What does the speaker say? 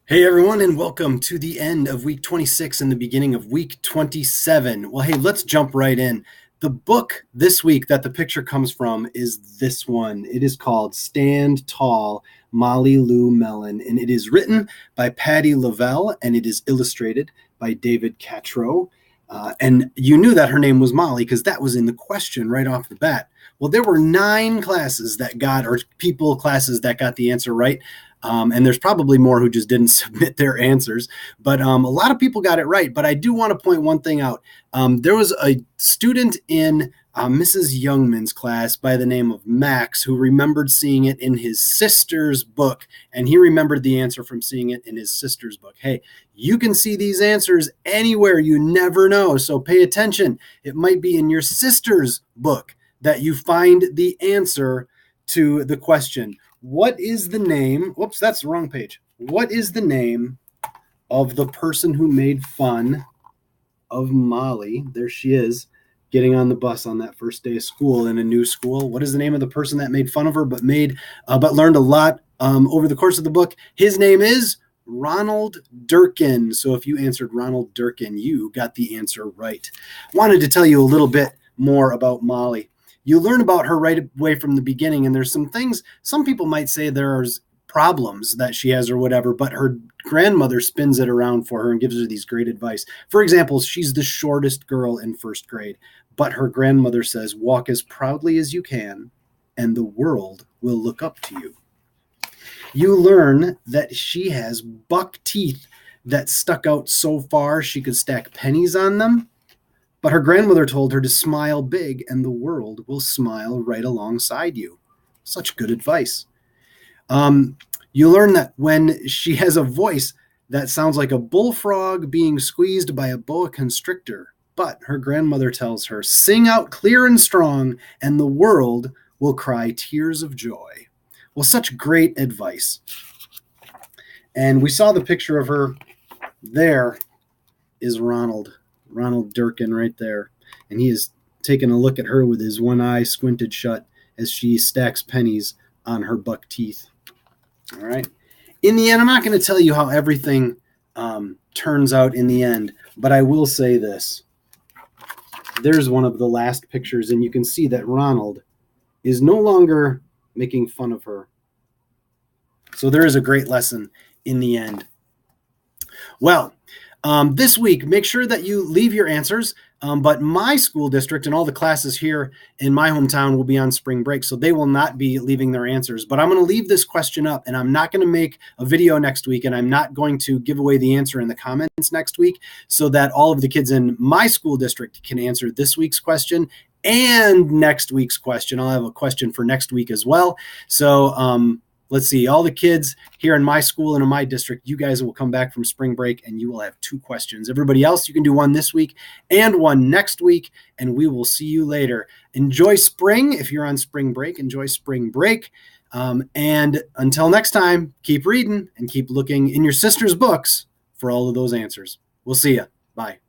Hey everyone, and welcome to the end of week 26 and the beginning of week 27. Well, hey, let's jump right in. The book this week that the picture comes from is this one. It is called Stand Tall, Molly Lou Mellon, and it is written by Patty Lavelle, and it is illustrated by David Catrow. And you knew that her name was Molly because that was in the question right off the bat. Well, there were 9 classes that got, or classes that got the answer right. And there's probably more who just didn't submit their answers. But a lot of people got it right. But I do want to point one thing out. There was a student in Mrs. Youngman's class by the name of Max who remembered seeing it in his sister's book. And he remembered the answer from seeing it in his sister's book. Hey, you can see these answers anywhere. You never know. So pay attention. It might be in your sister's book that you find the answer to the question. What is the name? Whoops, that's the wrong page. What is the name of the person who made fun of Molly? There she is, getting on the bus on that first day of school in a new school. What is the name of the person that made fun of her but learned a lot over the course of the book? His name is Ronald Durkin. So if you answered Ronald Durkin, you got the answer right. Wanted to tell you a little bit more about Molly. You learn about her right away from the beginning, and there's some things, some people might say there's problems that she has or whatever, but her grandmother spins it around for her and gives her these great advice. For example, she's the shortest girl in first grade, but her grandmother says, walk as proudly as you can, and the world will look up to you. You learn that she has buck teeth that stuck out so far she could stack pennies on them. But her grandmother told her to smile big and the world will smile right alongside you. Such good advice. You learn that when she has a voice that sounds like a bullfrog being squeezed by a boa constrictor, but her grandmother tells her, sing out clear and strong and the world will cry tears of joy. Well, such great advice. And we saw the picture of her. There is Ronald Durkin right there. And he is taking a look at her with his one eye squinted shut as she stacks pennies on her buck teeth. All right. In the end, I'm not going to tell you how everything turns out in the end, but I will say this. There's one of the last pictures, and you can see that Ronald is no longer making fun of her. So there is a great lesson in the end. Well, this week, make sure that you leave your answers, but my school district and all the classes here in my hometown will be on spring break, so they will not be leaving their answers. But I'm going to leave this question up, and I'm not going to make a video next week, and I'm not going to give away the answer in the comments next week so that all of the kids in my school district can answer this week's question and next week's question. I'll have a question for next week as well. So, let's see, all the kids here in my school and in my district, you guys will come back from spring break and you will have 2 questions. Everybody else, you can do one this week and one next week, and we will see you later. Enjoy spring. If you're on spring break, enjoy spring break. And until next time, keep reading and keep looking in your sister's books for all of those answers. We'll see you. Bye.